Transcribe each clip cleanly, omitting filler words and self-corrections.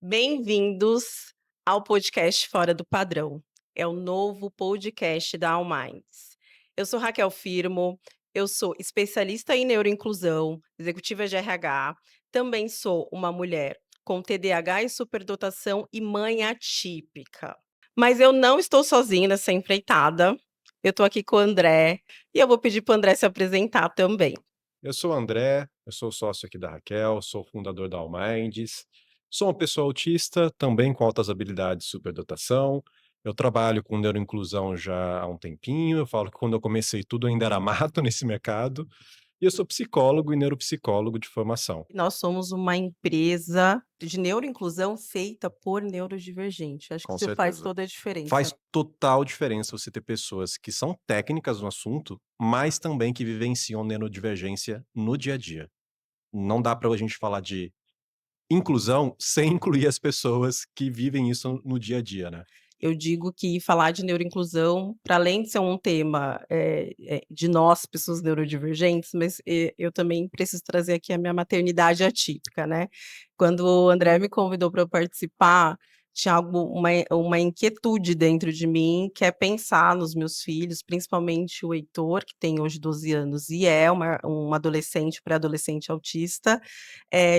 Bem-vindos ao podcast Fora do Padrão. É o novo podcast da Alminds. Eu sou Raquel Firmo, eu sou especialista em neuroinclusão, executiva de RH, também sou uma mulher com TDAH e superdotação e mãe atípica. Mas eu não estou sozinha nessa empreitada. Eu estou aqui com o André e eu vou pedir para o André se apresentar também. Eu sou o André, eu sou sócio aqui da Raquel, sou fundador da Allminds, sou uma pessoa autista, também com altas habilidades de superdotação. Eu trabalho com neuroinclusão já há um tempinho. Eu falo que quando eu comecei tudo ainda era mato nesse mercado. E eu sou psicólogo e neuropsicólogo de formação. Nós somos uma empresa de neuroinclusão feita por neurodivergente. Acho que Com isso faz certeza. toda a diferença. Faz total diferença você ter pessoas que são técnicas no assunto, mas também que vivenciam neurodivergência no dia a dia. Não dá para a gente falar de inclusão sem incluir as pessoas que vivem isso no dia a dia, né. Eu digo que falar de neuroinclusão, para além de ser um tema, de nós, pessoas neurodivergentes, mas, eu também preciso trazer aqui a minha maternidade atípica, né. Quando o André me convidou para eu participar, tinha algo uma inquietude dentro de mim, que é pensar nos meus filhos, principalmente o Heitor, que tem hoje 12 anos e é um adolescente, pré-adolescente autista,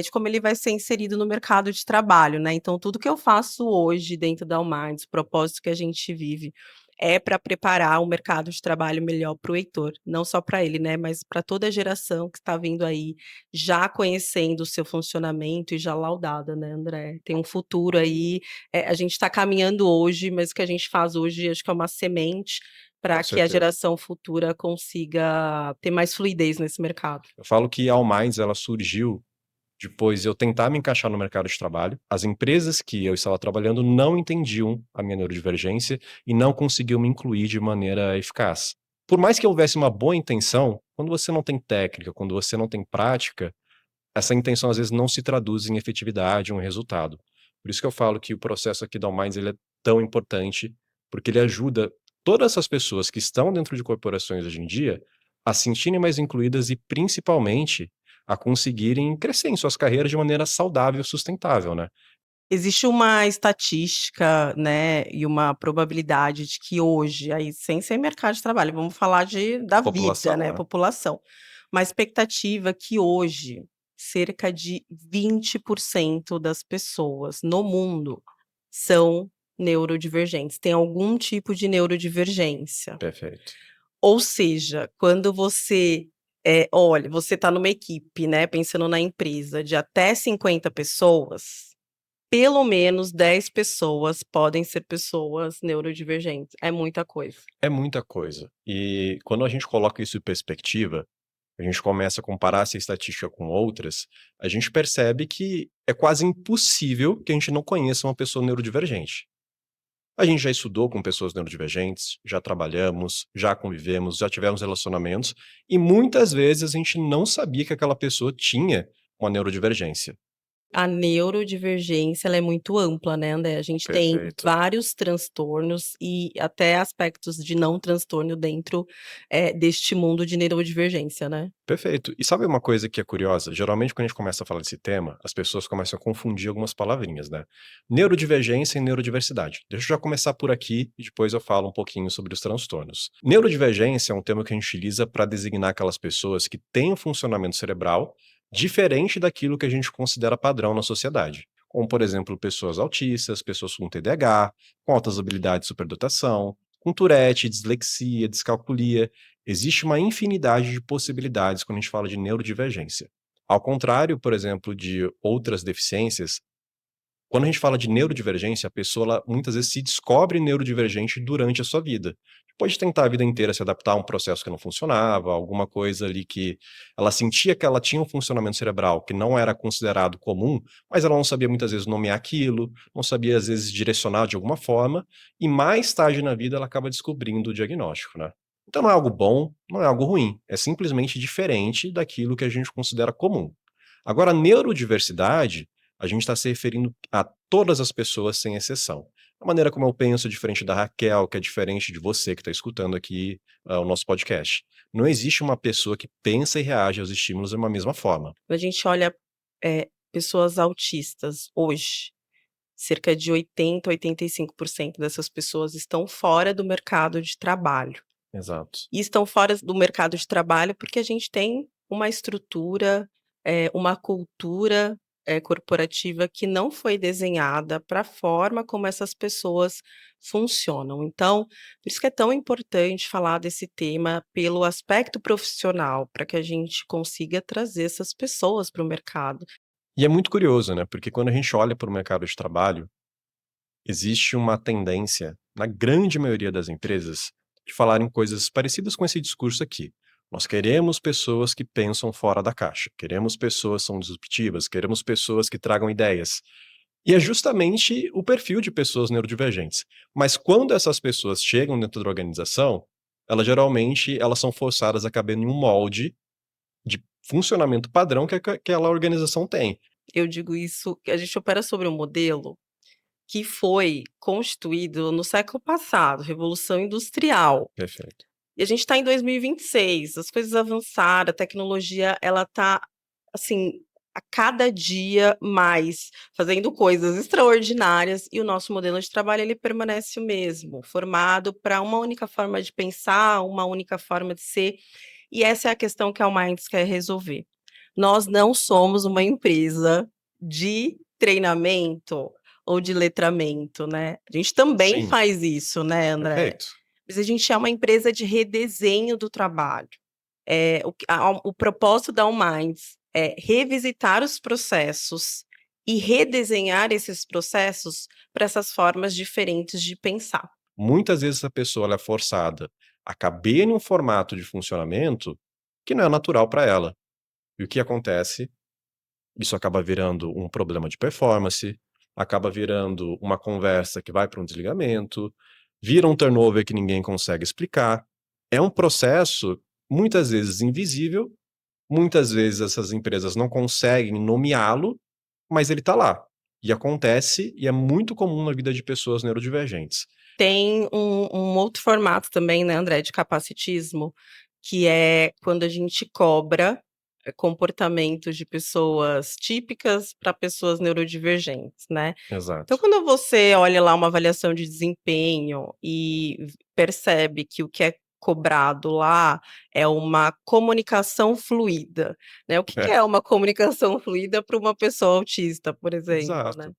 de como ele vai ser inserido no mercado de trabalho, né. Então tudo que eu faço hoje dentro da Alminds, o propósito que a gente vive, é para preparar um mercado de trabalho melhor para o Heitor, não só para ele, né, mas para toda a geração que está vindo aí, já conhecendo o seu funcionamento e já laudada, né, André. Tem um futuro aí, a gente está caminhando hoje, mas o que a gente faz hoje acho que é uma semente Com para que a certeza. geração futura consiga ter mais fluidez nesse mercado. Eu falo que a Allminds ela surgiu depois de eu tentar me encaixar no mercado de trabalho. As empresas que eu estava trabalhando não entendiam a minha neurodivergência e não conseguiam me incluir de maneira eficaz. Por mais que houvesse uma boa intenção, quando você não tem técnica, quando você não tem prática, essa intenção às vezes não se traduz em efetividade, em um resultado. Por isso que eu falo que o processo aqui da Allminds ele é tão importante, porque ele ajuda todas essas pessoas que estão dentro de corporações hoje em dia a se sentirem mais incluídas e principalmente a conseguirem crescer em suas carreiras de maneira saudável e sustentável, né. Existe uma estatística, né, e uma probabilidade de que hoje, aí sem ser mercado de trabalho, vamos falar da vida, População, né, né. população. Uma expectativa que hoje cerca de 20% das pessoas no mundo são neurodivergentes, têm algum tipo de neurodivergência. Perfeito. Ou seja, quando você, olha, você está numa equipe, né, pensando na empresa de até 50 pessoas, pelo menos 10 pessoas podem ser pessoas neurodivergentes, é muita coisa. É muita coisa. E quando a gente coloca isso em perspectiva, a gente começa a comparar essa estatística com outras, a gente percebe que é quase impossível que a gente não conheça uma pessoa neurodivergente. A gente já estudou com pessoas neurodivergentes, já trabalhamos, já convivemos, já tivemos relacionamentos, e muitas vezes a gente não sabia que aquela pessoa tinha uma neurodivergência. A neurodivergência, ela é muito ampla, né, André, a gente tem Perfeito. vários transtornos e até aspectos de não transtorno dentro, deste mundo de neurodivergência, né. Perfeito. E sabe uma coisa que é curiosa? Geralmente, quando a gente começa a falar desse tema, as pessoas começam a confundir algumas palavrinhas, né? Neurodivergência e neurodiversidade. Deixa eu já começar por aqui e depois eu falo um pouquinho sobre os transtornos. Neurodivergência é um termo que a gente utiliza para designar aquelas pessoas que têm um funcionamento cerebral diferente daquilo que a gente considera padrão na sociedade. Como, por exemplo, pessoas autistas, pessoas com TDAH, com altas habilidades de superdotação, com Tourette, dislexia, descalculia. Existe uma infinidade de possibilidades quando a gente fala de neurodivergência. Ao contrário, por exemplo, de outras deficiências, quando a gente fala de neurodivergência, a pessoa ela, muitas vezes se descobre neurodivergente durante a sua vida. Pode tentar a vida inteira se adaptar a um processo que não funcionava, alguma coisa ali que ela sentia que ela tinha um funcionamento cerebral que não era considerado comum, mas ela não sabia muitas vezes nomear aquilo, não sabia às vezes direcionar de alguma forma, e mais tarde na vida ela acaba descobrindo o diagnóstico, né? Então não é algo bom, não é algo ruim, é simplesmente diferente daquilo que a gente considera comum. Agora, a neurodiversidade a gente está se referindo a todas as pessoas sem exceção. A maneira como eu penso é diferente da Raquel, que é diferente de você que está escutando aqui, o nosso podcast. Não existe uma pessoa que pensa e reage aos estímulos da mesma forma. Quando a gente olha, pessoas autistas hoje, cerca de 80, 85% dessas pessoas estão fora do mercado de trabalho. Exato. E estão fora do mercado de trabalho porque a gente tem uma estrutura, uma cultura, corporativa que não foi desenhada para a forma como essas pessoas funcionam. Então, por isso que é tão importante falar desse tema pelo aspecto profissional, para que a gente consiga trazer essas pessoas para o mercado. E é muito curioso, né, porque quando a gente olha para o mercado de trabalho, existe uma tendência, na grande maioria das empresas, de falarem coisas parecidas com esse discurso aqui. Nós queremos pessoas que pensam fora da caixa, queremos pessoas que são disruptivas, queremos pessoas que tragam ideias. E é justamente o perfil de pessoas neurodivergentes. Mas quando essas pessoas chegam dentro da organização, elas são forçadas a caber em um molde de funcionamento padrão que aquela organização tem. Eu digo isso, que a gente opera sobre um modelo que foi constituído no século passado, Revolução Industrial. Perfeito. E a gente está em 2026, as coisas avançaram, a tecnologia ela está, assim, a cada dia mais fazendo coisas extraordinárias e o nosso modelo de trabalho ele permanece o mesmo, formado para uma única forma de pensar, uma única forma de ser, e essa é a questão que a Minds quer resolver. Nós não somos uma empresa de treinamento ou de letramento, né. A gente também Sim, faz isso, né, André. perfeito. Mas a gente é uma empresa de redesenho do trabalho. O propósito da Minds é revisitar os processos e redesenhar esses processos para essas formas diferentes de pensar. Muitas vezes a pessoa ela é forçada a caber em um formato de funcionamento que não é natural para ela. E o que acontece? Isso acaba virando um problema de performance, acaba virando uma conversa que vai para um desligamento, vira um turnover que ninguém consegue explicar. É um processo muitas vezes invisível, muitas vezes essas empresas não conseguem nomeá-lo, mas ele está lá. E acontece, e é muito comum na vida de pessoas neurodivergentes. Tem um outro formato também, né, André, de capacitismo, que é quando a gente cobra, comportamentos de pessoas típicas para pessoas neurodivergentes, né. Então, Exato. quando você olha lá uma avaliação de desempenho e percebe que o que é cobrado lá é uma comunicação fluida, né, o que que É, é uma comunicação fluida para uma pessoa autista, por exemplo, né? exato.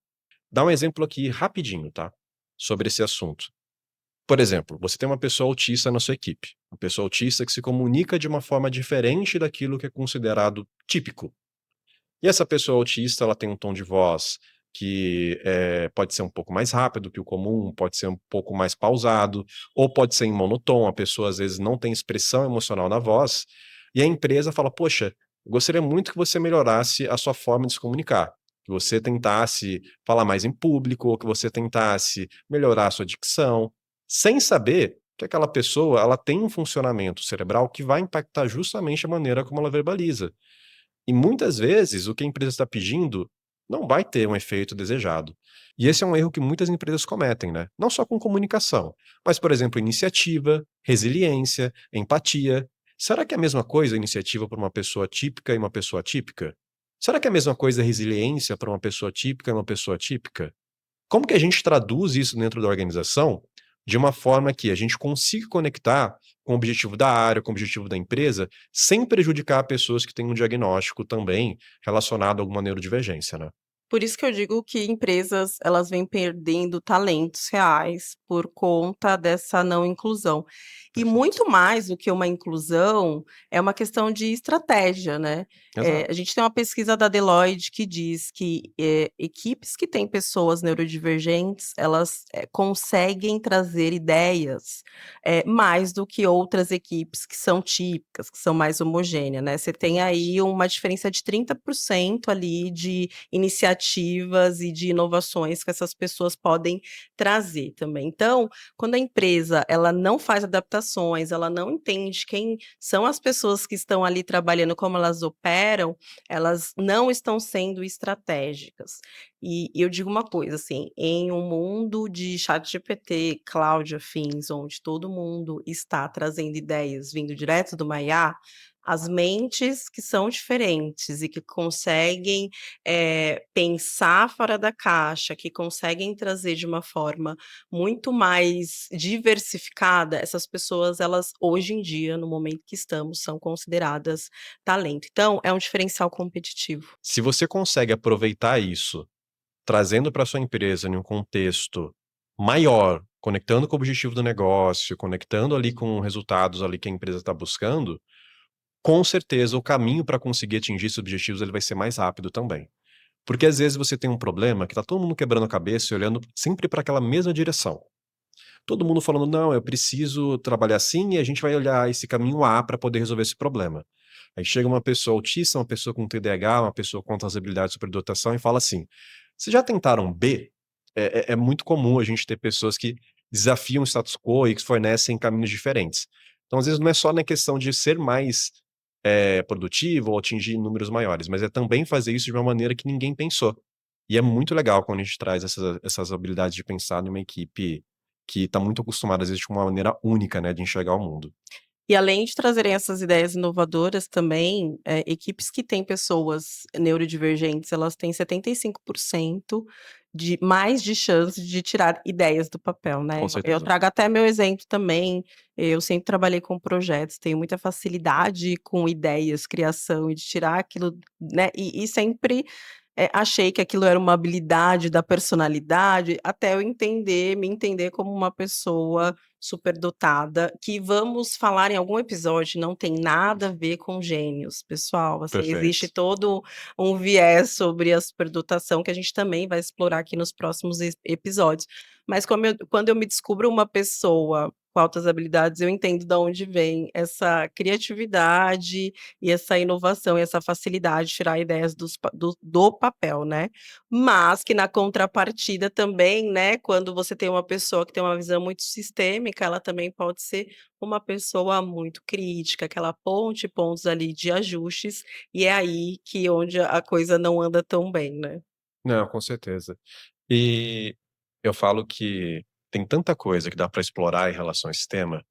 Dá um exemplo aqui rapidinho, tá? Sobre esse assunto. Por exemplo, você tem uma pessoa autista na sua equipe. Uma pessoa autista que se comunica de uma forma diferente daquilo que é considerado típico. E essa pessoa autista, ela tem um tom de voz que pode ser um pouco mais rápido que o comum, pode ser um pouco mais pausado, ou pode ser em monotom. A pessoa às vezes não tem expressão emocional na voz. E a empresa fala: Poxa, eu gostaria muito que você melhorasse a sua forma de se comunicar. Que você tentasse falar mais em público, ou que você tentasse melhorar a sua dicção, sem saber que aquela pessoa ela tem um funcionamento cerebral que vai impactar justamente a maneira como ela verbaliza. E muitas vezes o que a empresa está pedindo não vai ter um efeito desejado. E esse é um erro que muitas empresas cometem, né? Não só com comunicação, mas, por exemplo, iniciativa, resiliência, empatia. Será que é a mesma coisa a iniciativa para uma pessoa típica e uma pessoa atípica? Será que é a mesma coisa a resiliência para uma pessoa típica e uma pessoa atípica? Como que a gente traduz isso dentro da organização de uma forma que a gente consiga conectar com o objetivo da área, com o objetivo da empresa, sem prejudicar pessoas que têm um diagnóstico também relacionado a alguma neurodivergência, né? Por isso que eu digo que empresas, elas vêm perdendo talentos reais por conta dessa não inclusão. E Perfeito. muito mais do que uma inclusão, é uma questão de estratégia, né. A Exato. gente tem uma pesquisa da Deloitte que diz que, equipes que têm pessoas neurodivergentes, elas, conseguem trazer ideias, mais do que outras equipes que são típicas, que são mais homogêneas, né. Você tem Exato. aí uma diferença de 30% ali de iniciativas e de inovações que essas pessoas podem trazer também. Então, quando a empresa ela não faz adaptações, ela não entende quem são as pessoas que estão ali trabalhando, como elas operam, elas não estão sendo estratégicas. E eu digo uma coisa, assim, em um mundo de ChatGPT, cloud afins, onde todo mundo está trazendo ideias vindo direto do IA, as mentes que são diferentes e que conseguem, pensar fora da caixa, que conseguem trazer de uma forma muito mais diversificada, essas pessoas elas hoje em dia, no momento que estamos, são consideradas talento. Então, é um diferencial competitivo. Se você consegue aproveitar isso, trazendo para sua empresa em um contexto maior, conectando com o objetivo do negócio, conectando ali com resultados ali que a empresa está buscando, com certeza o caminho para conseguir atingir esses objetivos ele vai ser mais rápido também. Porque às vezes você tem um problema que tá todo mundo quebrando a cabeça e olhando sempre para aquela mesma direção. Todo mundo falando: "Não, eu preciso trabalhar assim e a gente vai olhar esse caminho A para poder resolver esse problema". Aí chega uma pessoa autista, uma pessoa com TDAH, uma pessoa com altas habilidades de superdotação e fala assim: "Vocês já tentaram B?". É muito comum a gente ter pessoas que desafiam o status quo e que fornecem caminhos diferentes. Então, às vezes, não é só na questão de ser mais, produtivo ou atingir números maiores, mas é também fazer isso de uma maneira que ninguém pensou. E é muito legal quando a gente traz essas habilidades de pensar numa equipe que está muito acostumada, às vezes, com uma maneira única, né, de enxergar o mundo. E além de trazerem essas ideias inovadoras também, equipes que têm pessoas neurodivergentes, elas têm 75% de mais de chance de tirar ideias do papel, né. Com Eu certeza. trago até meu exemplo também, eu sempre trabalhei com projetos, tenho muita facilidade com ideias, criação e de tirar aquilo, né, e sempre, achei que aquilo era uma habilidade da personalidade, até eu entender me entender como uma pessoa superdotada, que vamos falar em algum episódio, não tem nada a ver com gênios, pessoal, assim, existe Perfeito. todo um viés sobre a superdotação que a gente também vai explorar aqui nos próximos episódios. Mas quando eu me descubro uma pessoa com altas habilidades, eu entendo da onde vem essa criatividade e essa inovação e essa facilidade de tirar ideias do papel, né. Mas que na contrapartida também, né, quando você tem uma pessoa que tem uma visão muito sistêmica, ela também pode ser uma pessoa muito crítica, que ela aponte pontos ali de ajustes, e é aí que onde a coisa não anda tão bem, né. Não, com certeza. E eu falo que tem tanta coisa que dá para explorar em relação a esse tema,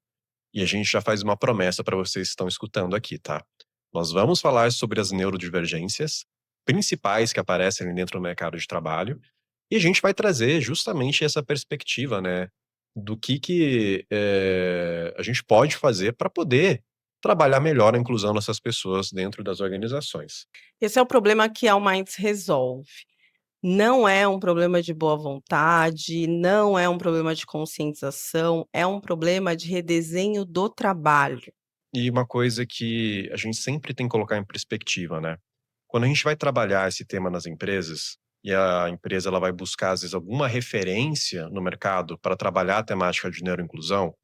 e a gente já faz uma promessa para vocês que estão escutando aqui, tá? Nós vamos falar sobre as neurodivergências principais que aparecem ali dentro do mercado de trabalho, e a gente vai trazer justamente essa perspectiva, né, do que a gente pode fazer para poder trabalhar melhor a inclusão dessas pessoas dentro das organizações. Esse é o problema que a Alminds resolve. Não é um problema de boa vontade, não é um problema de conscientização, é um problema de redesenho do trabalho. E uma coisa que a gente sempre tem que colocar em perspectiva, né? Quando a gente vai trabalhar esse tema nas empresas, e a empresa ela vai buscar, às vezes, alguma referência no mercado para trabalhar a temática de neuroinclusão,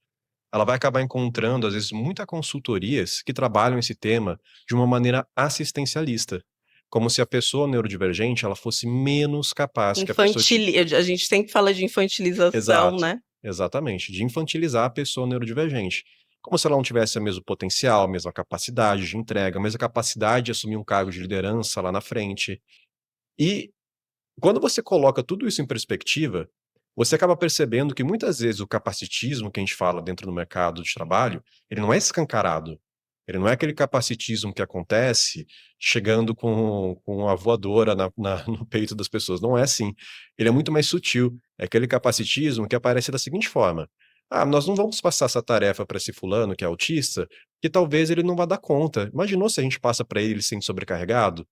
ela vai acabar encontrando, às vezes, muitas consultorias que trabalham esse tema de uma maneira assistencialista. Como se a pessoa neurodivergente ela fosse menos capaz que a pessoa que. A gente sempre fala de infantilização, Exato, né. exatamente, de infantilizar a pessoa neurodivergente. Como se ela não tivesse o mesmo potencial, a mesma capacidade de entrega, a mesma capacidade de assumir um cargo de liderança lá na frente. E quando você coloca tudo isso em perspectiva, você acaba percebendo que muitas vezes o capacitismo que a gente fala dentro do mercado de trabalho, ele não é escancarado. Ele não é aquele capacitismo que acontece chegando com a voadora no peito das pessoas. Não é assim. Ele é muito mais sutil. É aquele capacitismo que aparece da seguinte forma: ah, nós não vamos passar essa tarefa para esse fulano que é autista, que talvez ele não vá dar conta. Imaginou se a gente passa para ele, ele se sente sobrecarregado?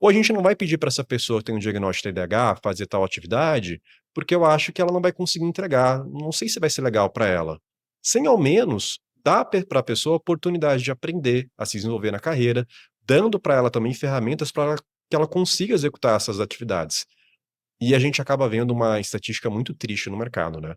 Ou a gente não vai pedir para essa pessoa que tem um diagnóstico de TDAH fazer tal atividade, porque eu acho que ela não vai conseguir entregar. Não sei se vai ser legal para ela. Sem ao menos dar para a pessoa a oportunidade de aprender, a se desenvolver na carreira, dando para ela também ferramentas para que ela consiga executar essas atividades. E a gente acaba vendo uma estatística muito triste no mercado, né.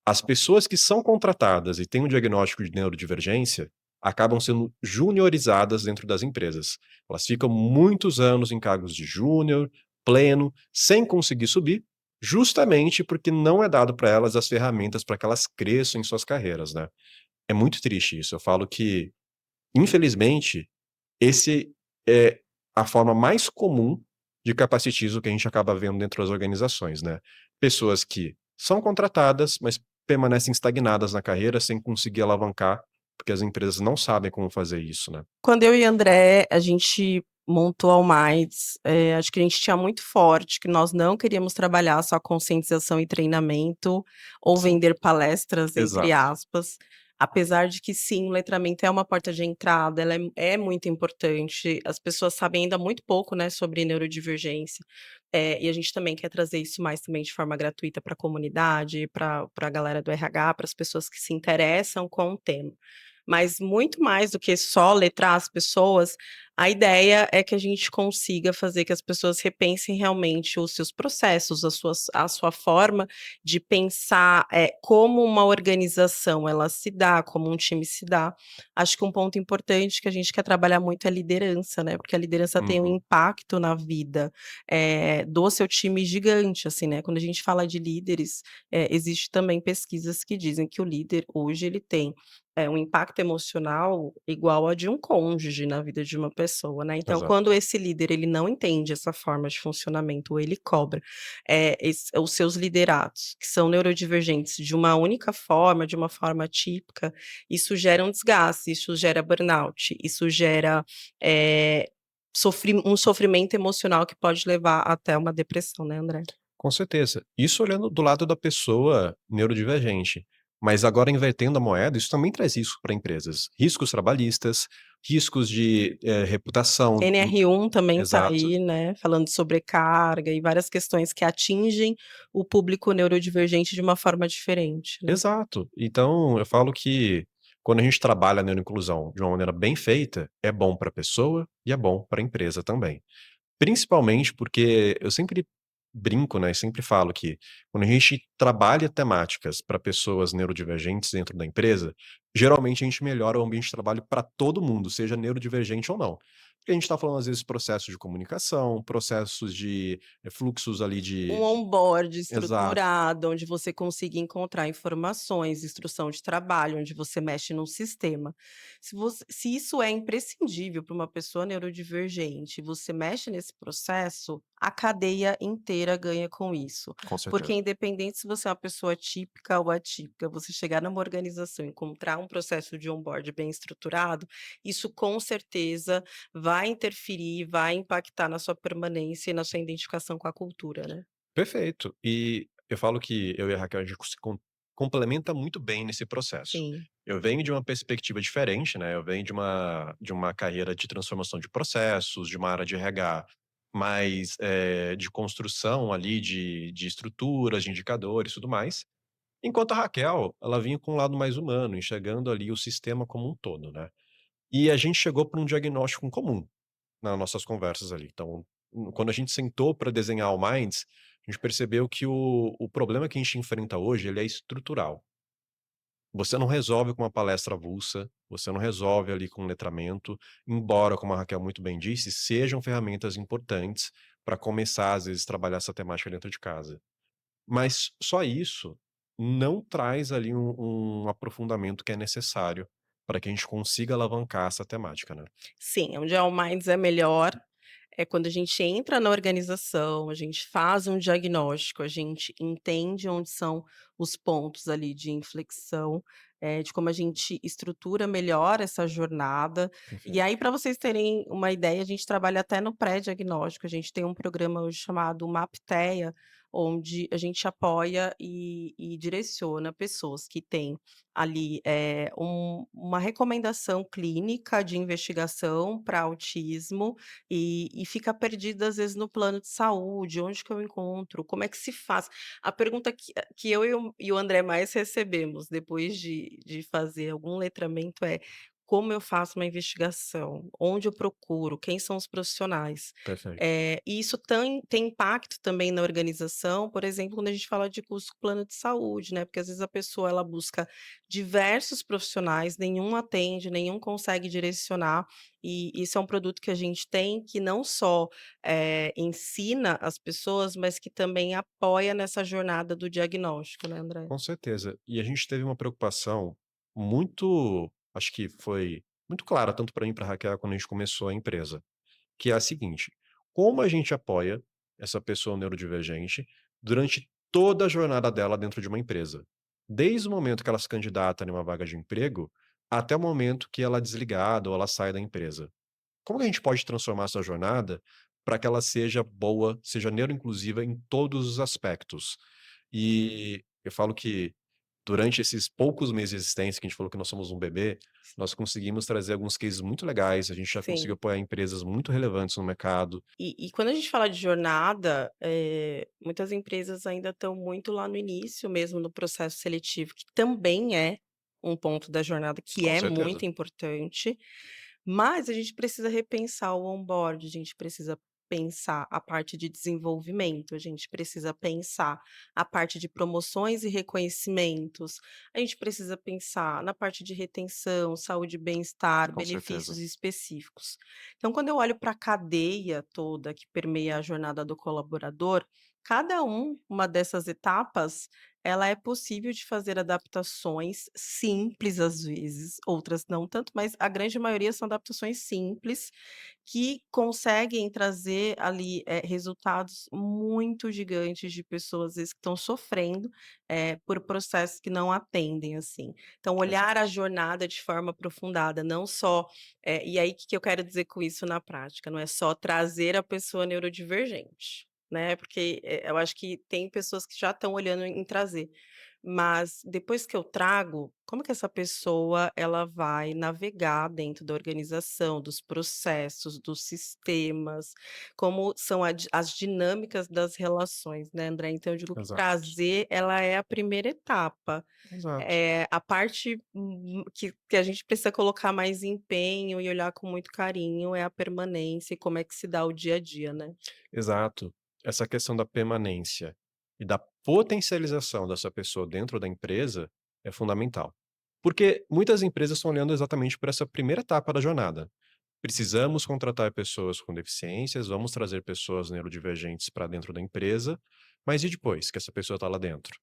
As pessoas que são contratadas e têm um diagnóstico de neurodivergência, acabam sendo juniorizadas dentro das empresas. Elas ficam muitos anos em cargos de júnior, pleno, sem conseguir subir, justamente porque não é dado para elas as ferramentas para que elas cresçam em suas carreiras, né. É muito triste isso, eu falo que, infelizmente, esse é a forma mais comum de capacitismo que a gente acaba vendo dentro das organizações, né. Pessoas que são contratadas, mas permanecem estagnadas na carreira sem conseguir alavancar porque as empresas não sabem como fazer isso, né. Quando eu e André, a gente montou a Almights, acho que a gente tinha muito forte que nós não queríamos trabalhar só conscientização e treinamento, ou Sim. vender palestras, entre Exato. aspas, apesar de que sim, o letramento é uma porta de entrada, ela é muito importante, as pessoas sabem ainda muito pouco, né, sobre neurodivergência, e a gente também quer trazer isso mais também de forma gratuita para a comunidade, para a galera do RH, para as pessoas que se interessam com o tema. Mas muito mais do que só letrar as pessoas, a ideia é que a gente consiga fazer que as pessoas repensem realmente os seus processos, a sua forma de pensar, como uma organização ela se dá, como um time se dá. Acho que um ponto importante que a gente quer trabalhar muito é a liderança, né, porque a liderança tem um Uhum. impacto na vida, do seu time gigante, assim, né. Quando a gente fala de líderes, existe também pesquisas que dizem que o líder hoje ele tem um impacto emocional igual a de um cônjuge na vida de uma pessoa, né. Então, Exato. quando esse líder ele não entende essa forma de funcionamento ou ele cobra, os seus liderados, que são neurodivergentes, de uma única forma, de uma forma típica, isso gera um desgaste, isso gera burnout, isso gera, um sofrimento emocional que pode levar até uma depressão, né, André? Com certeza. Isso olhando do lado da pessoa neurodivergente. Mas agora invertendo a moeda, isso também traz risco para empresas. Riscos trabalhistas, riscos de, reputação. NR1 também tá Exato, aí, né, falando de sobrecarga e várias questões que atingem o público neurodivergente de uma forma diferente, né. exato. Então eu falo que quando a gente trabalha a neuroinclusão de uma maneira bem feita, é bom para a pessoa e é bom para a empresa também. Principalmente porque eu sempre brinco, né, e sempre falo que quando a gente trabalha temáticas para pessoas neurodivergentes dentro da empresa, geralmente a gente melhora o ambiente de trabalho para todo mundo, seja neurodivergente ou não. Porque a gente está falando, às vezes, processos de comunicação, processos de fluxos ali Um de onboard exato, estruturado, onde você consiga encontrar informações, instrução de trabalho, onde você mexe num sistema. Se isso é imprescindível para uma pessoa neurodivergente, você mexe nesse processo, a cadeia inteira ganha com isso. com Porque certeza. independente se você é uma pessoa típica ou atípica, você chegar numa organização e encontrar um processo de onboard bem estruturado, isso com certeza vai interferir, vai impactar na sua permanência e na sua identificação com a cultura, né. Perfeito. E eu falo que eu e a Raquel, a gente se complementa muito bem nesse processo. Sim. Eu venho de uma perspectiva diferente, né, eu venho de uma carreira de transformação de processos, de uma área de RH mais, de construção ali de estruturas, de indicadores e tudo mais, enquanto a Raquel, ela vinha com um lado mais humano, enxergando ali o sistema como um todo, né. E a gente chegou para um diagnóstico em comum. Nas nossas conversas ali. Então, quando a gente sentou para desenhar o Minds, a gente percebeu que o problema que a gente enfrenta hoje, ele é estrutural. Você não resolve com uma palestra avulsa, você não resolve ali com um letramento, embora, como a Raquel muito bem disse, sejam ferramentas importantes para começar, às vezes, trabalhar essa temática dentro de casa. Mas só isso não traz ali um aprofundamento que é necessário para que a gente consiga alavancar essa temática, né. Sim, onde a Minds é melhor, é quando a gente entra na organização, a gente faz um diagnóstico, a gente entende onde são os pontos ali de inflexão, de como a gente estrutura melhor essa jornada. E Perfeito. aí, para vocês terem uma ideia, a gente trabalha até no pré-diagnóstico, a gente tem um programa hoje chamado Mapteia, onde a gente apoia e direciona pessoas que têm ali, uma recomendação clínica de investigação para autismo, e fica perdida, às vezes, no plano de saúde, onde que eu encontro, como é que se faz? A pergunta que eu e o André mais recebemos depois de fazer algum letramento é: "Como eu faço uma investigação? Onde eu procuro? Quem são os profissionais?". Perfeito. E isso tem impacto também na organização, por exemplo, quando a gente fala de custo com plano de saúde, né, porque às vezes a pessoa ela busca diversos profissionais, nenhum atende, nenhum consegue direcionar, e isso é um produto que a gente tem que não só, ensina as pessoas, mas que também apoia nessa jornada do diagnóstico, né, André? Com certeza. E a gente teve uma preocupação muito, acho que foi muito clara, tanto para mim e para Raquel, quando a gente começou a empresa, que é a seguinte: como a gente apoia essa pessoa neurodivergente durante toda a jornada dela dentro de uma empresa? Desde o momento que ela se candidata em uma vaga de emprego, até o momento que ela é desligada ou ela sai da empresa. Como que a gente pode transformar essa jornada para que ela seja boa, seja neuroinclusiva em todos os aspectos? E eu falo que durante esses poucos meses de existência, que a gente falou que nós somos um bebê, nós conseguimos trazer alguns cases muito legais, a gente já conseguiu Sim. apoiar empresas muito relevantes no mercado. E quando a gente fala de jornada, muitas empresas ainda estão muito lá no início mesmo do processo seletivo, que também é um ponto da jornada que Com é certeza. muito importante, mas a gente precisa repensar o onboard, a gente precisa pensar a parte de desenvolvimento, a gente precisa pensar a parte de promoções e reconhecimentos, a gente precisa pensar na parte de retenção, saúde e bem-estar, Com certeza. benefícios específicos. Então, quando eu olho para a cadeia toda que permeia a jornada do colaborador, cada uma dessas etapas, ela é possível de fazer adaptações simples às vezes, outras não tanto, mas a grande maioria são adaptações simples, que conseguem trazer ali, resultados muito gigantes de pessoas, às vezes, que estão sofrendo, por processos que não atendem, assim. Então olhar a Exato. jornada de forma aprofundada, não só e aí, o que que eu quero dizer com isso na prática? Não é só trazer a pessoa neurodivergente, né, porque, eu acho que tem pessoas que já estão olhando em trazer, mas depois que eu trago, como que essa pessoa ela vai navegar dentro da organização, dos processos, dos sistemas, como são as dinâmicas das relações, né, André? Então eu digo que Exato. trazer, ela é a primeira etapa. Exato. A parte, que a gente precisa colocar mais empenho e olhar com muito carinho é a permanência e como é que se dá o dia a dia, né. Exato. Essa questão da permanência e da potencialização dessa pessoa dentro da empresa é fundamental. Porque muitas empresas estão olhando exatamente por essa primeira etapa da jornada. Precisamos contratar pessoas com deficiências, vamos trazer pessoas neurodivergentes para dentro da empresa, mas e depois que essa pessoa está lá dentro? O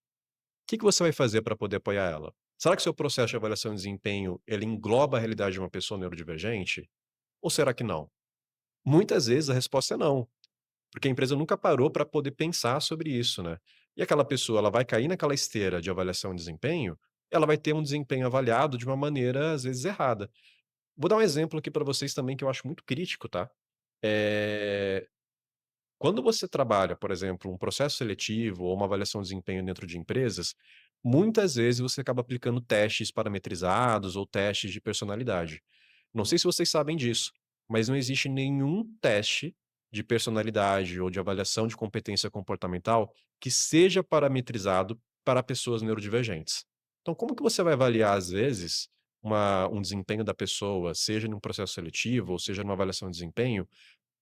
que que você vai fazer para poder apoiar ela? Será que seu processo de avaliação de desempenho ele engloba a realidade de uma pessoa neurodivergente? Ou será que não? Muitas vezes a resposta é não. Porque a empresa nunca parou para poder pensar sobre isso, né. E aquela pessoa, ela vai cair naquela esteira de avaliação de desempenho, ela vai ter um desempenho avaliado de uma maneira, às vezes, errada. Vou dar um exemplo aqui para vocês também que eu acho muito crítico, tá. Eh, Quando você trabalha, por exemplo, um processo seletivo ou uma avaliação de desempenho dentro de empresas, muitas vezes você acaba aplicando testes parametrizados ou testes de personalidade. Não sei se vocês sabem disso, mas não existe nenhum teste de personalidade ou de avaliação de competência comportamental que seja parametrizado para pessoas neurodivergentes. Então, como que você vai avaliar, às vezes, um desempenho da pessoa, seja num processo seletivo ou seja numa avaliação de desempenho,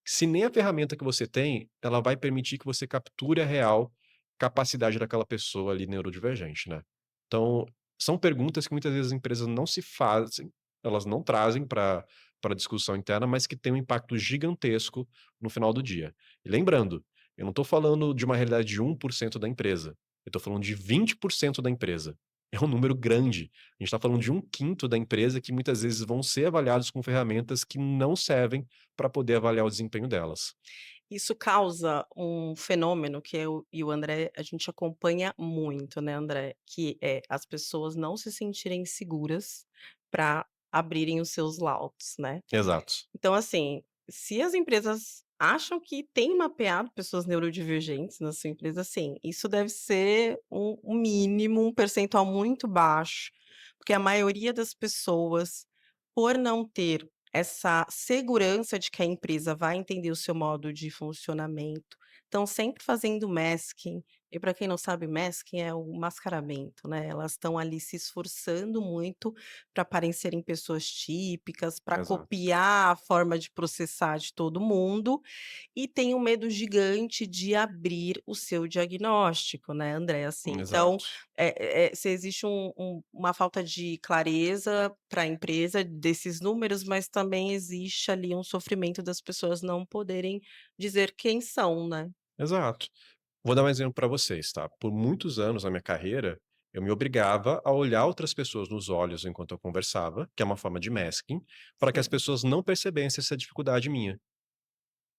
se nem a ferramenta que você tem, ela vai permitir que você capture a real capacidade daquela pessoa ali neurodivergente, né. Então, são perguntas que muitas vezes as empresas não se fazem, elas não trazem para discussão interna, mas que tem um impacto gigantesco no final do dia. E lembrando, eu não estou falando de uma realidade de 1% da empresa, eu estou falando de 20% da empresa. É um número grande. A gente está falando de 1/5 da empresa que muitas vezes vão ser avaliados com ferramentas que não servem para poder avaliar o desempenho delas. Isso causa um fenômeno que eu e o André, a gente acompanha muito, né, André, que é as pessoas não se sentirem seguras para abrirem os seus laudos, né. Exato. Então, assim, se as empresas acham que tem mapeado pessoas neurodivergentes na sua empresa, assim, isso deve ser um mínimo, um percentual muito baixo, porque a maioria das pessoas, por não ter essa segurança de que a empresa vai entender o seu modo de funcionamento, estão sempre fazendo masking, e para quem não sabe, masking é o mascaramento, né, elas estão ali se esforçando muito para parecerem pessoas típicas, para Exato. copiar a forma de processar de todo mundo, e tem um medo gigante de abrir o seu diagnóstico, né, André, assim. Então, Exato. se existe uma falta de clareza para a empresa desses números, mas também existe ali um sofrimento das pessoas não poderem dizer quem são, né. Exato. Vou dar um exemplo para vocês, tá. Por muitos anos na minha carreira, eu me obrigava a olhar outras pessoas nos olhos enquanto eu conversava, que é uma forma de masking, para que as Sim. pessoas não percebessem essa dificuldade minha.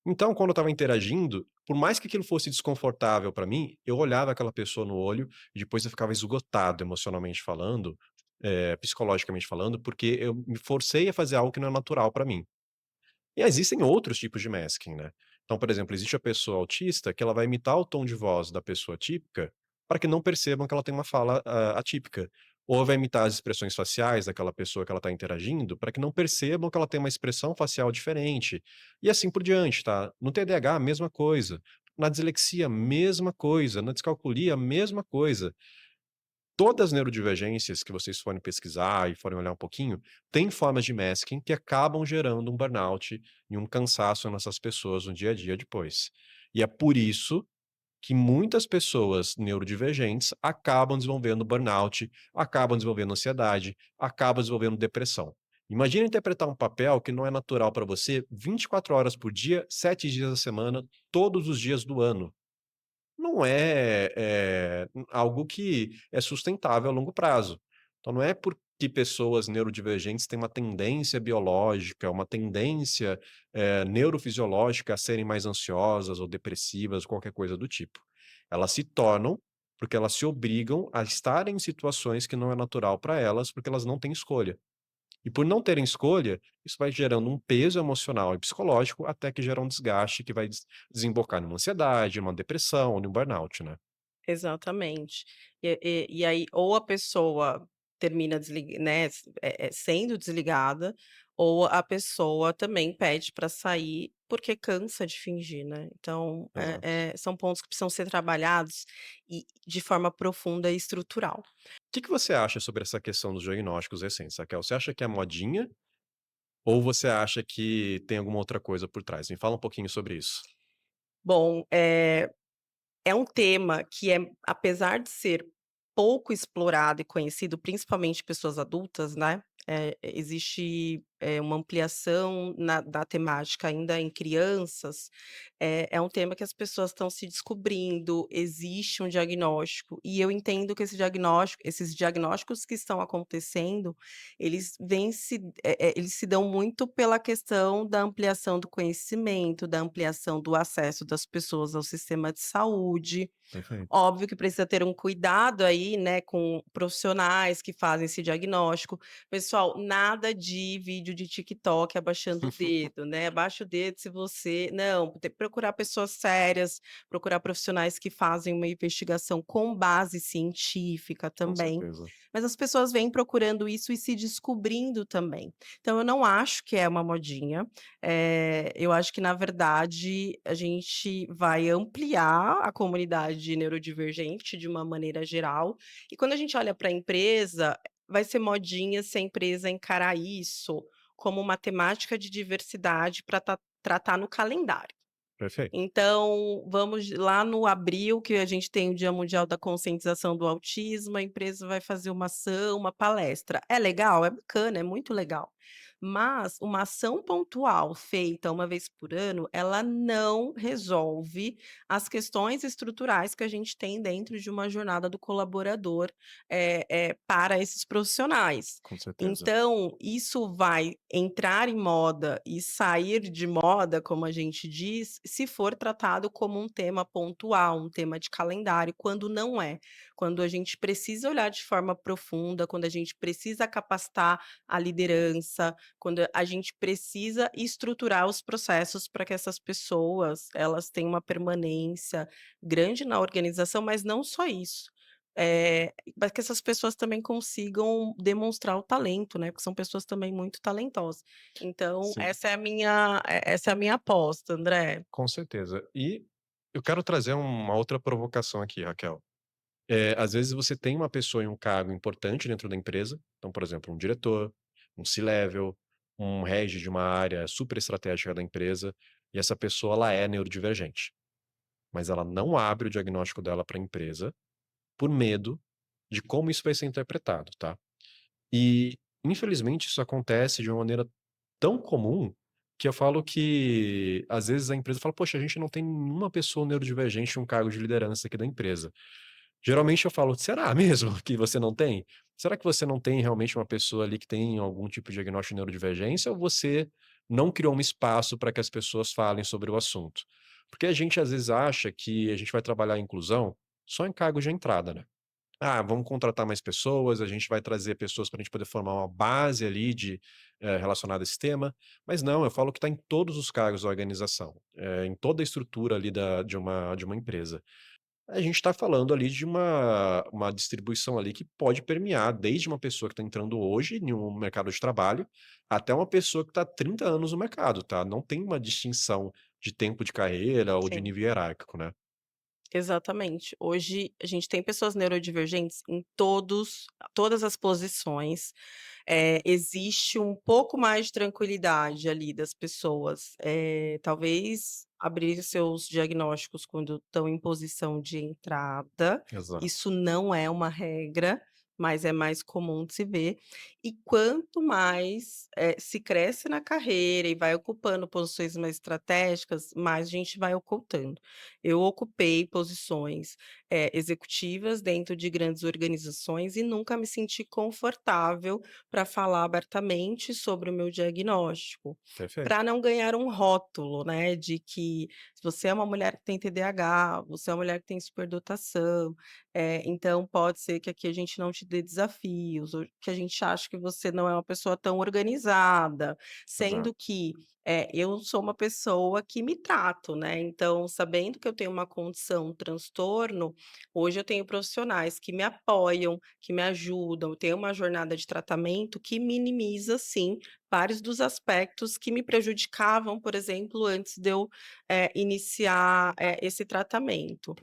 Então, quando eu estava interagindo, por mais que aquilo fosse desconfortável para mim, eu olhava aquela pessoa no olho e depois eu ficava esgotado emocionalmente falando, psicologicamente falando, porque eu me forcei a fazer algo que não é natural para mim. E existem outros tipos de masking, né. Então, por exemplo, existe a pessoa autista que ela vai imitar o tom de voz da pessoa típica, para que não percebam que ela tem uma fala, atípica. Ou vai imitar as expressões faciais daquela pessoa que ela está interagindo, para que não percebam que ela tem uma expressão facial diferente, e assim por diante, tá. No TDAH, a mesma coisa. Na dislexia, mesma coisa. Na descalculia, a mesma coisa. Todas as neurodivergências que vocês forem pesquisar e forem olhar um pouquinho, têm formas de masking que acabam gerando um burnout e um cansaço nessas pessoas no dia a dia depois. E é por isso que muitas pessoas neurodivergentes acabam desenvolvendo burnout, acabam desenvolvendo ansiedade, acabam desenvolvendo depressão. Imagina interpretar um papel que não é natural para você 24 horas por dia, 7 dias da semana, todos os dias do ano. Não é, algo que é sustentável a longo prazo. Então não é porque pessoas neurodivergentes têm uma tendência biológica, uma tendência, neurofisiológica a serem mais ansiosas ou depressivas, qualquer coisa do tipo. Elas se tornam, porque elas se obrigam a estar em situações que não é natural para elas, porque elas não têm escolha. E por não terem escolha, isso vai gerando um peso emocional e psicológico até que gera um desgaste que vai desembocar numa ansiedade, numa depressão ou num burnout, né. Exatamente. E aí, ou a pessoa termina né, sendo desligada, ou a pessoa também pede para sair, porque cansa de fingir, né. Então, Exato. são pontos que precisam ser trabalhados e de forma profunda e estrutural. Que você acha sobre essa questão dos diagnósticos recentes, Raquel? Você acha que é modinha ou você acha que tem alguma outra coisa por trás? Me fala um pouquinho sobre isso. Bom, é um tema que apesar de ser pouco explorado e conhecido, principalmente pessoas adultas, né, existe, uma ampliação da temática ainda em crianças, é um tema que as pessoas estão se descobrindo, existe um diagnóstico, e eu entendo que esses diagnósticos que estão acontecendo, eles se dão muito pela questão da ampliação do conhecimento, da ampliação do acesso das pessoas ao sistema de saúde. Perfeito. Óbvio que precisa ter um cuidado aí, né, com profissionais que fazem esse diagnóstico. Pessoal, nada de vídeo de TikTok abaixando o dedo, né, abaixa o dedo se você não, procurar pessoas sérias, procurar profissionais que fazem uma investigação com base científica Com também. certeza. Mas as pessoas vêm procurando isso e se descobrindo também. Então eu não acho que é uma modinha, eu acho que na verdade a gente vai ampliar a comunidade neurodivergente de uma maneira geral, e quando a gente olha para a empresa, vai ser modinha se a empresa encarar isso como uma temática de diversidade para tratar no calendário. Perfeito. Então, vamos lá no abril, que a gente tem o Dia Mundial da Conscientização do Autismo, a empresa vai fazer uma ação, uma palestra. É legal? É bacana, é muito legal. Mas uma ação pontual feita uma vez por ano, ela não resolve as questões estruturais que a gente tem dentro de uma jornada do colaborador, para esses profissionais. Com certeza. Então, isso vai entrar em moda e sair de moda, como a gente diz, se for tratado como um tema pontual, um tema de calendário, quando não é. Quando a gente precisa olhar de forma profunda, quando a gente precisa capacitar a liderança, quando a gente precisa estruturar os processos para que essas pessoas, elas tenham uma permanência grande na organização, mas não só isso. Para que essas pessoas também consigam demonstrar o talento, né, porque são pessoas também muito talentosas. Então Sim, essa é a minha aposta, André. com certeza. E eu quero trazer uma outra provocação aqui, Raquel. Às vezes você tem uma pessoa em um cargo importante dentro da empresa, então, por exemplo, um diretor, um C-level, um head de uma área super estratégica da empresa, e essa pessoa ela é neurodivergente, mas ela não abre o diagnóstico dela para a empresa por medo de como isso vai ser interpretado, tá? E, infelizmente, isso acontece de uma maneira tão comum que eu falo que, às vezes, a empresa fala: "Poxa, a gente não tem nenhuma pessoa neurodivergente em um cargo de liderança aqui da empresa". Geralmente eu falo: "Será mesmo que você não tem? Será que você não tem realmente uma pessoa ali que tem algum tipo de diagnóstico de neurodivergência ou você não criou um espaço para que as pessoas falem sobre o assunto?". Porque a gente às vezes acha que a gente vai trabalhar a inclusão só em cargos de entrada, né. Ah, vamos contratar mais pessoas, a gente vai trazer pessoas para a gente poder formar uma base ali relacionada a esse tema, mas não, eu falo que está em todos os cargos da organização, em toda a estrutura ali de uma empresa. A gente está falando ali de uma distribuição ali que pode permear desde uma pessoa que está entrando hoje em um mercado de trabalho, até uma pessoa que está há 30 anos no mercado, tá? Não tem uma distinção de tempo de carreira ou de Sim. nível hierárquico, né? Exatamente. Hoje a gente tem pessoas neurodivergentes em todas as posições. Existe um pouco mais de tranquilidade ali das pessoas, talvez abrir seus diagnósticos quando estão em posição de entrada, Exato. isso não é uma regra, mas é mais comum de se ver. E quanto mais, se cresce na carreira e vai ocupando posições mais estratégicas, mais a gente vai ocultando. Eu ocupei posições, executivas dentro de grandes organizações e nunca me senti confortável para falar abertamente sobre o meu diagnóstico, Perfeito. para não ganhar um rótulo, né, de que se você é uma mulher que tem TDAH, você é uma mulher que tem superdotação, então pode ser que aqui a gente não te dê desafios, ou que a gente ache que você não é uma pessoa tão organizada, Exato. sendo que eu sou uma pessoa que me trato, né, então sabendo que eu tenho uma condição, um transtorno, hoje eu tenho profissionais que me apoiam, que me ajudam, eu tenho uma jornada de tratamento que minimiza, sim, vários dos aspectos que me prejudicavam, por exemplo, antes de eu, iniciar, esse tratamento.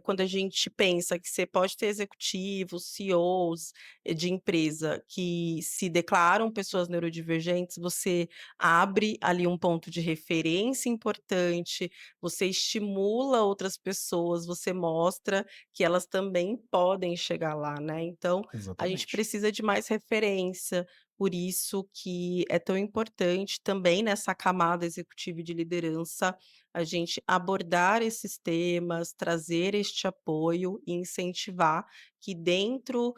Quando a gente pensa que você pode ter executivos, CEOs, de empresa que se declaram pessoas neurodivergentes, você abre ali um ponto de referência importante, você estimula outras pessoas, você mostra que elas também podem chegar lá, né. Então, a gente Exatamente. precisa de mais referência, por isso que é tão importante também nessa camada executiva e de liderança, a gente abordar esses temas, trazer este apoio e incentivar que dentro,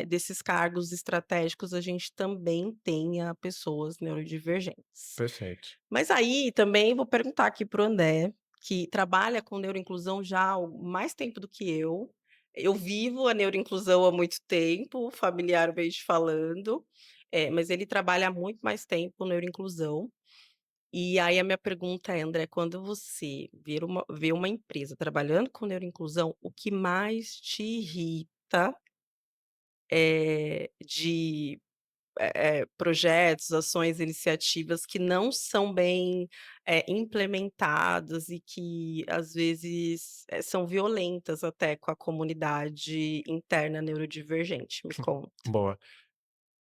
desses cargos estratégicos a gente também tenha pessoas neurodivergentes. Perfeito. Mas aí também vou perguntar aqui para o André, que trabalha com neuroinclusão já há mais tempo do que eu. Eu vivo a neuroinclusão há muito tempo, familiarmente falando, mas ele trabalha há muito mais tempo com neuroinclusão. E aí a minha pergunta é, André, quando você vê uma empresa trabalhando com neuroinclusão, o que mais te irrita, de projetos, ações, iniciativas que não são bem, implementadas e que às vezes, são violentas até com a comunidade interna neurodivergente? Me conta. Boa.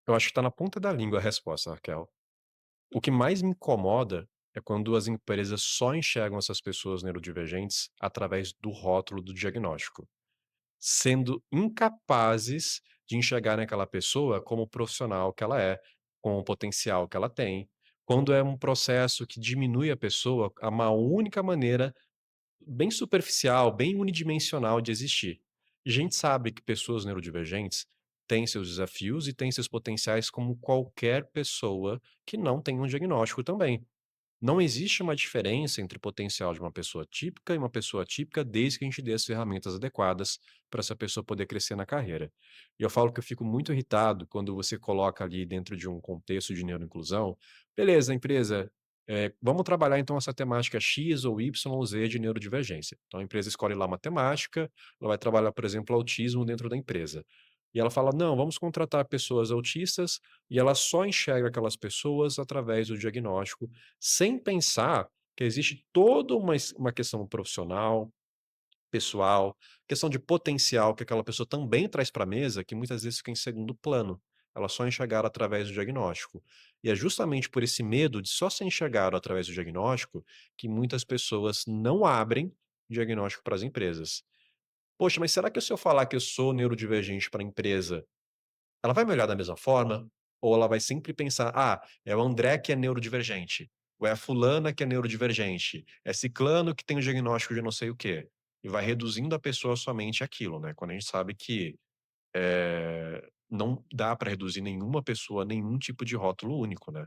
Eu acho que tá na ponta da língua a resposta, Raquel. O que mais me incomoda é quando as empresas só enxergam essas pessoas neurodivergentes através do rótulo do diagnóstico, sendo incapazes de enxergar naquela pessoa como o profissional que ela é, com o potencial que ela tem, quando é um processo que diminui a pessoa a uma única maneira bem superficial, bem unidimensional de existir. E a gente sabe que pessoas neurodivergentes têm seus desafios e têm seus potenciais como qualquer pessoa que não tem um diagnóstico também. Não existe uma diferença entre o potencial de uma pessoa típica e uma pessoa atípica, desde que a gente dê as ferramentas adequadas para essa pessoa poder crescer na carreira. E eu falo que eu fico muito irritado quando você coloca ali dentro de um contexto de neuroinclusão, beleza, empresa, vamos trabalhar então essa temática X ou Y ou Z de neurodivergência. Então a empresa escolhe lá uma temática, ela vai trabalhar, por exemplo, autismo dentro da empresa. E ela fala: não, vamos contratar pessoas autistas, e ela só enxerga aquelas pessoas através do diagnóstico, sem pensar que existe toda uma questão profissional, pessoal, questão de potencial que aquela pessoa também traz para a mesa, que muitas vezes fica em segundo plano. Ela só é enxergada através do diagnóstico. E é justamente por esse medo de só ser enxergado através do diagnóstico que muitas pessoas não abrem diagnóstico para as empresas. Poxa, mas será que se eu falar que eu sou neurodivergente para a empresa, ela vai me olhar da mesma forma? Ou ela vai sempre pensar: "Ah, é o André que é neurodivergente, ou é a fulana que é neurodivergente, é ciclano que tem o diagnóstico de não sei o quê", e vai reduzindo a pessoa somente àquilo, né, quando a gente sabe que, não dá para reduzir nenhuma pessoa a nenhum tipo de rótulo único, né.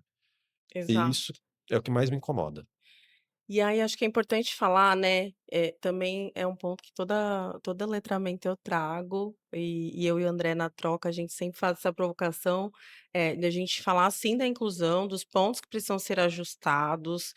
E isso Exato. é o que mais me incomoda. E aí acho que é importante falar, né, também é um ponto que toda letramento eu trago, e eu e o André na troca a gente sempre faz essa provocação, da gente falar sim da inclusão, dos pontos que precisam ser ajustados,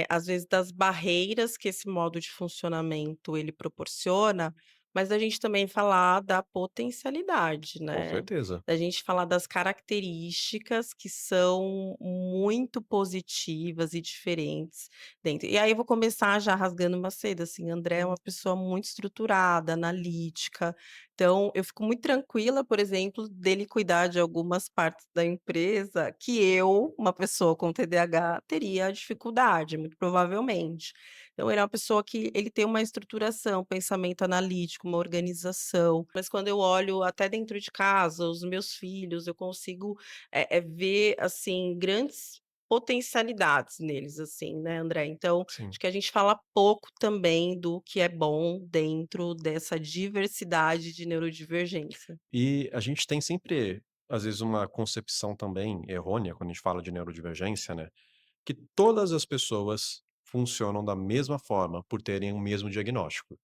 às vezes das barreiras que esse modo de funcionamento ele proporciona, mas da gente também falar da potencialidade, Com né, certeza. da gente falar das características que são muito positivas e diferentes dentro. E aí eu vou começar já rasgando uma seda, assim, André é uma pessoa muito estruturada, analítica, então eu fico muito tranquila, por exemplo, dele cuidar de algumas partes da empresa que eu, uma pessoa com TDAH, teria dificuldade, muito provavelmente. Então ele é uma pessoa que ele tem uma estruturação, pensamento analítico, uma organização, mas quando eu olho até dentro de casa, os meus filhos, eu consigo, ver, assim, grandes potencialidades neles, assim, né, André. Então, Sim. acho que a gente fala pouco também do que é bom dentro dessa diversidade de neurodivergência. E a gente tem sempre, às vezes, uma concepção também errônea quando a gente fala de neurodivergência, né, que todas as pessoas funcionam da mesma forma por terem o mesmo diagnóstico.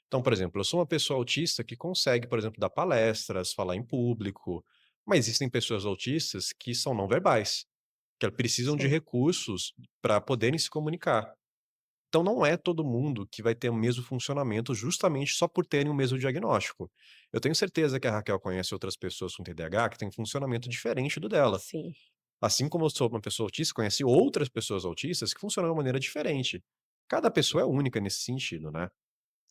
Então, por exemplo, eu sou uma pessoa autista que consegue, por exemplo, dar palestras, falar em público, mas existem pessoas autistas que são não verbais, que precisam de Sim, recursos para poderem se comunicar. Então não é todo mundo que vai ter o mesmo funcionamento justamente só por terem o mesmo diagnóstico. Eu tenho certeza que a Raquel conhece outras pessoas com TDAH que têm um funcionamento diferente do dela. sim. Assim como eu sou uma pessoa autista, conhece outras pessoas autistas que funcionam de uma maneira diferente. Cada pessoa é única nesse sentido, né.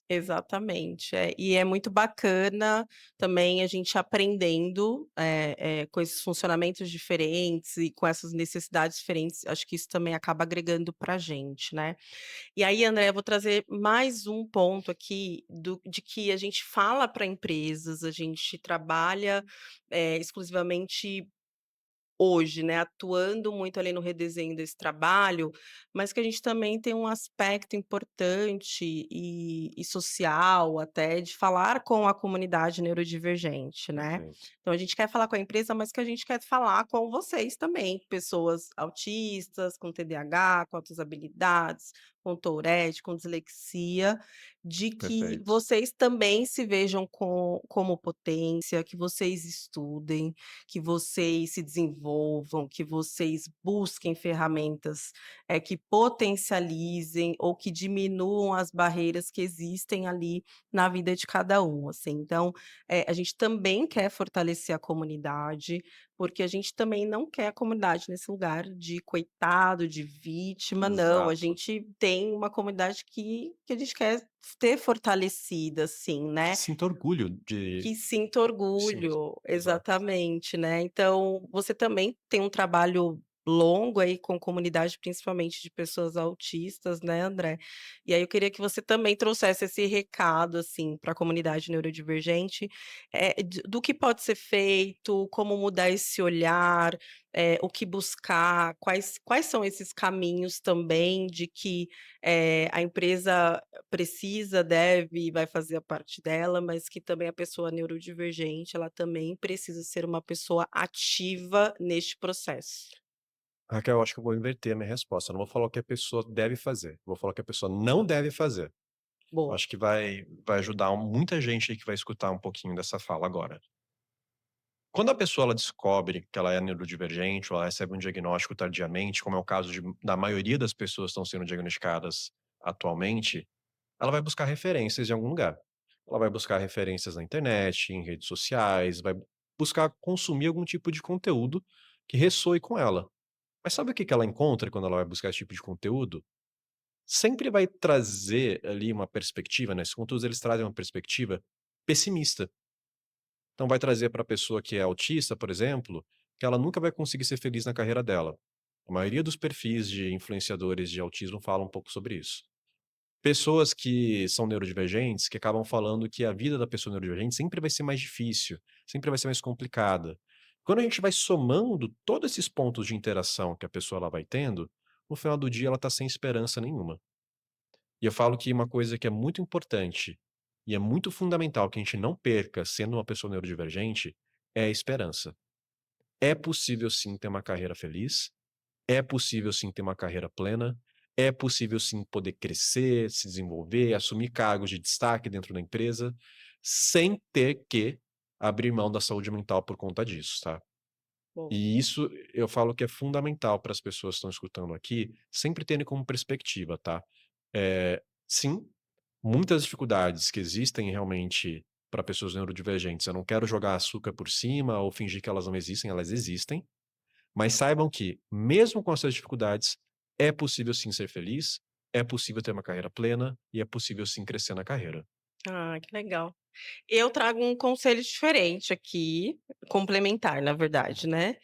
Exatamente, e é muito bacana também a gente aprendendo, com esses funcionamentos diferentes e com essas necessidades diferentes, acho que isso também acaba agregando pra gente, né. E aí, André, eu vou trazer mais um ponto aqui de que a gente fala para empresas, a gente trabalha, exclusivamente hoje, né, atuando muito ali no redesenho desse trabalho, mas que a gente também tem um aspecto importante e social até de falar com a comunidade neurodivergente, né. Perfeito. Então a gente quer falar com a empresa, mas que a gente quer falar com vocês também, pessoas autistas, com TDAH, com altas habilidades, com Tourette, com dislexia, de que Perfeito. vocês também se vejam como potência, que vocês estudem, que vocês se desenvolvam, que vocês busquem ferramentas, que potencializem ou que diminuam as barreiras que existem ali na vida de cada um, assim. Então, a gente também quer fortalecer a comunidade, porque a gente também não quer a comunidade nesse lugar de coitado, de vítima, não, a Exato. gente tem uma comunidade que a gente quer ter fortalecida, assim, Que né. sinta orgulho Que sinta de si mesmo. orgulho, Exato. exatamente, né. Então, você também tem um trabalho longo aí com comunidade, principalmente de pessoas autistas, né, André. E aí eu queria que você também trouxesse esse recado, assim, para a comunidade neurodivergente, do que pode ser feito, como mudar esse olhar, o que buscar, quais são esses caminhos também de que, a empresa precisa, deve e vai fazer a parte dela, mas que também a pessoa neurodivergente, ela também precisa ser uma pessoa ativa neste processo. Raquel, eu acho que eu vou inverter a minha resposta, eu não vou falar o que a pessoa deve fazer, vou falar o que a pessoa não deve fazer. Eu Boa. acho que vai ajudar muita gente aí que vai escutar um pouquinho dessa fala agora. Quando a pessoa ela descobre que ela é neurodivergente ou ela recebe um diagnóstico tardiamente, como é o caso da maioria das pessoas que estão sendo diagnosticadas atualmente, ela vai buscar referências em algum lugar. Ela vai buscar referências na internet, em redes sociais, vai buscar consumir algum tipo de conteúdo que ressoe com ela. Mas sabe o que que ela encontra quando ela vai buscar esse tipo de conteúdo? Sempre vai trazer ali uma perspectiva, né, esses conteúdos eles trazem uma perspectiva pessimista. Então vai trazer para a pessoa que é autista, por exemplo, que ela nunca vai conseguir ser feliz na carreira dela. A maioria dos perfis de influenciadores de autismo falam um pouco sobre isso. Pessoas que são neurodivergentes, que acabam falando que a vida da pessoa neurodivergente sempre vai ser mais difícil, sempre vai ser mais complicada. Quando a gente vai somando todos esses pontos de interação que a pessoa ela vai tendo, no final do dia ela está sem esperança nenhuma. E eu falo que uma coisa que é muito importante e é muito fundamental que a gente não perca sendo uma pessoa neurodivergente é a esperança. É possível sim ter uma carreira feliz, é possível sim ter uma carreira plena, É possível sim poder crescer, se desenvolver, assumir cargos de destaque dentro da empresa, sem ter que abrir mão da saúde mental por conta disso, tá? Bom. E isso eu falo que é fundamental para as pessoas que estão escutando aqui, sempre terem como perspectiva, tá? Sim, muitas dificuldades que existem realmente para pessoas neurodivergentes, eu não quero jogar açúcar por cima ou fingir que elas existem, mas saibam que, mesmo com essas dificuldades, é possível sim ser feliz, é possível ter uma carreira plena e é possível sim crescer na carreira. Ah, que legal. Eu trago um conselho diferente aqui, complementar, na verdade, né.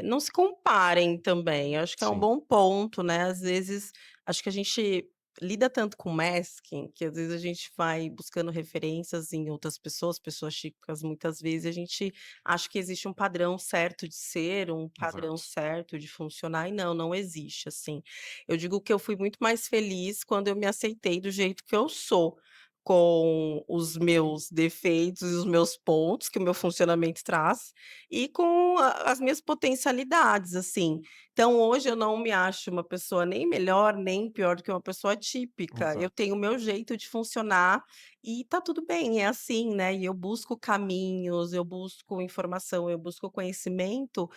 Não se comparem também, eu acho que é um Sim, bom ponto, né, às vezes, acho que a gente lida tanto com masking, que às vezes a gente vai buscando referências em outras pessoas, pessoas típicas, muitas vezes a gente acha que existe um padrão certo de ser, um padrão exato. certo de funcionar, e não, não existe, assim. Eu digo que eu fui muito mais feliz quando eu me aceitei do jeito que eu sou. Com os meus defeitos e os meus pontos que o meu funcionamento traz, e com a as minhas potencialidades, assim. Então hoje eu não me acho uma pessoa nem melhor, nem pior do que uma pessoa típica, eu Exato. tenho o meu jeito de funcionar e tá tudo bem, é assim, né, e eu busco caminhos, eu busco informação, eu busco conhecimento,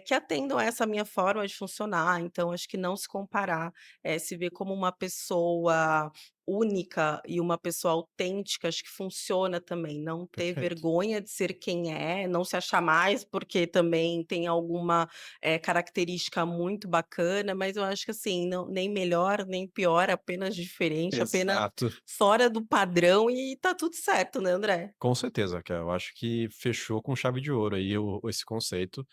que atendam a essa minha forma de funcionar, então acho que não se comparar, se ver como uma pessoa única e uma pessoa autêntica, acho que funciona também, não ter Perfeito. vergonha de ser quem é, não se achar mais porque também tem alguma, característica muito bacana, mas eu acho que assim, não nem melhor nem pior, apenas diferente, apenas Exato. fora do padrão e tá tudo certo, né, André? Com certeza, que eu acho que fechou com chave de ouro aí esse conceito.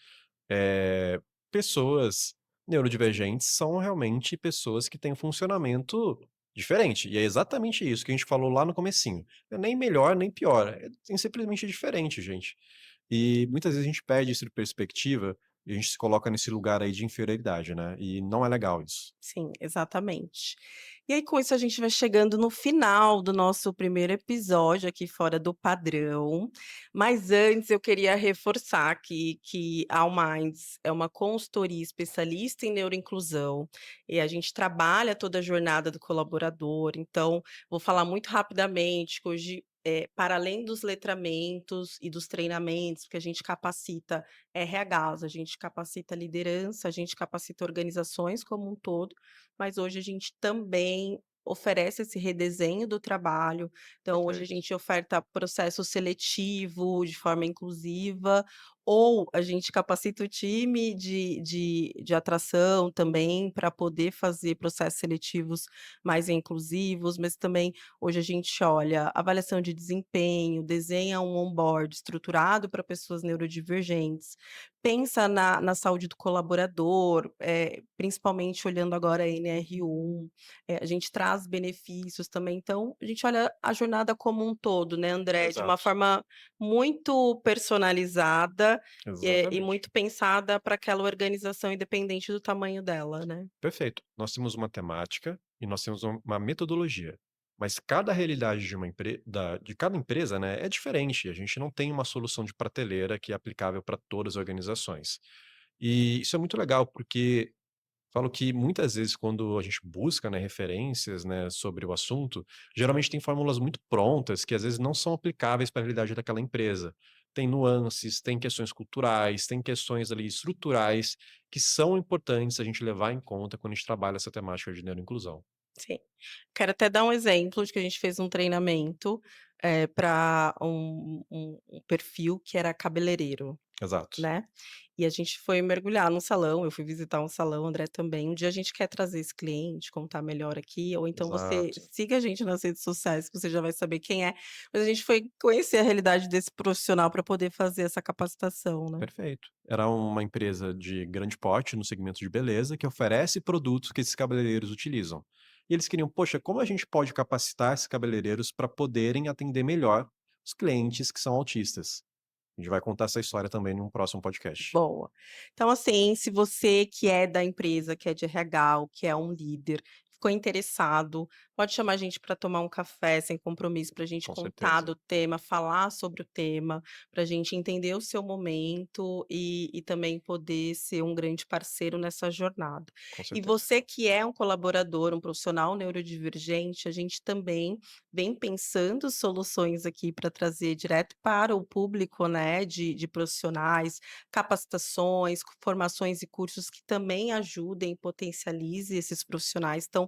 Eh, Pessoas neurodivergentes são realmente pessoas que têm um funcionamento diferente, e é exatamente isso que a gente falou lá no comecinho. É nem melhor nem pior, é simplesmente diferente, gente. E muitas vezes a gente perde isso de perspectiva e a gente se coloca nesse lugar aí de inferioridade, né, e não é legal isso. Sim, exatamente. E aí, com isso, a gente vai chegando no final do nosso primeiro episódio aqui fora do padrão. Mas antes, eu queria reforçar aqui que a Allminds é uma consultoria especialista em neuroinclusão e a gente trabalha toda a jornada do colaborador. Então, vou falar muito rapidamente que hoje, para além dos letramentos e dos treinamentos, que a gente capacita RHs, a gente capacita liderança, a gente capacita organizações como um todo, mas hoje a gente também oferece esse redesenho do trabalho. Então, hoje a Perfeito. gente oferta processo seletivo de forma inclusiva, ou a gente capacita o time de atração também para poder fazer processos seletivos mais inclusivos, mas também hoje a gente olha avaliação de desempenho, desenha um onboard estruturado para pessoas neurodivergentes, pensa na saúde do colaborador, principalmente olhando agora a NR1, a gente traz benefícios também, então a gente olha a jornada como um todo, né, André, de uma Exato. forma muito personalizada, e Exatamente. muito pensada para aquela organização independente do tamanho dela, né. Perfeito. Nós temos uma temática e nós temos uma metodologia, mas cada realidade de cada empresa, né, é diferente. A gente não tem uma solução de prateleira que é aplicável para todas as organizações. E isso é muito legal, porque falo que muitas vezes quando a gente busca, né, referências, né, sobre o assunto, geralmente tem fórmulas muito prontas que às vezes não são aplicáveis para a realidade daquela empresa. Tem nuances, tem questões culturais, tem questões ali estruturais que são importantes a gente levar em conta quando a gente trabalha essa temática de neuroinclusão. Sim. Quero até dar um exemplo de que a gente fez um treinamento, pra um perfil que era cabeleireiro, Exato. né, e a gente foi mergulhar num salão, eu fui visitar um salão, o André também. Um dia a gente quer trazer esse cliente, contar melhor aqui, ou então você Exato. siga a gente nas redes sociais que você já vai saber quem é, mas a gente foi conhecer a realidade desse profissional para poder fazer essa capacitação, né. Perfeito. Era uma empresa de grande porte no segmento de beleza que oferece produtos que esses cabeleireiros utilizam. E eles queriam, poxa, como a gente pode capacitar esses cabeleireiros para poderem atender melhor os clientes que são autistas? A gente vai contar essa história também num próximo podcast. Boa. Então, assim, se você que é da empresa, que é de RH ou que é um líder, ficou interessado, Pode chamar a gente para tomar um café sem compromisso, para a gente Com contar certeza, do tema, falar sobre o tema, para a gente entender o seu momento e também poder ser um grande parceiro nessa jornada. com E certeza. você que é um colaborador, um profissional neurodivergente, a gente também vem pensando soluções aqui para trazer direto para o público, né, de profissionais, capacitações, formações e cursos que também ajudem e potencialize esses profissionais. Então,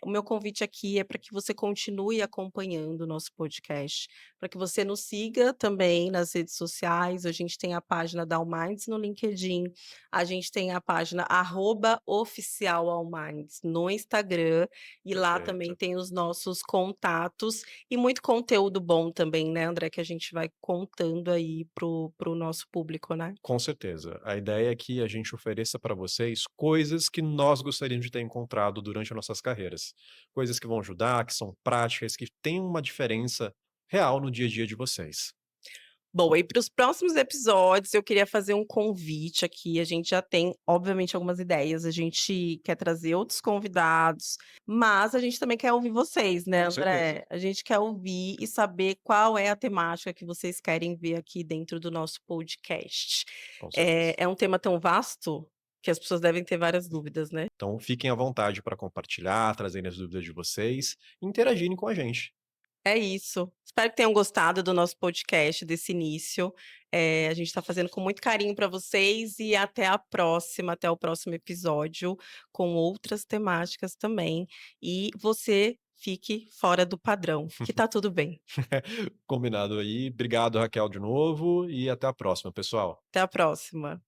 o meu convite aqui é para que você continue acompanhando o nosso podcast, para que você nos siga também nas redes sociais. A gente tem a página da Alminds no LinkedIn, a gente tem a página @oficialalminds no Instagram, e lá também Perfeito. tem os nossos contatos e muito conteúdo bom também, né, André, que a gente vai contando aí pro nosso público, né. Com certeza. A ideia é que a gente ofereça para vocês coisas que nós gostaríamos de ter encontrado durante as nossas carreiras. Coisas que vão ajudar, que são práticas, que têm uma diferença real no dia a dia de vocês. Bom, e para os próximos episódios eu queria fazer um convite aqui, a gente já tem, obviamente, algumas ideias, a gente quer trazer outros convidados, mas a gente também quer ouvir vocês, né, Com certeza, André? A gente quer ouvir e saber qual é a temática que vocês querem ver aqui dentro do nosso podcast. com certeza. É um tema tão vasto que as pessoas devem ter várias dúvidas, né? Então fiquem à vontade para compartilhar, trazerem as dúvidas de vocês e interagirem com a gente. É isso. Espero que tenham gostado do nosso podcast, desse início. A gente está fazendo com muito carinho para vocês e até a próxima, até o próximo episódio, com outras temáticas também. E você fique fora do padrão, que tá tudo bem. Combinado aí. Obrigado, Raquel, de novo, e até a próxima, pessoal. Até a próxima.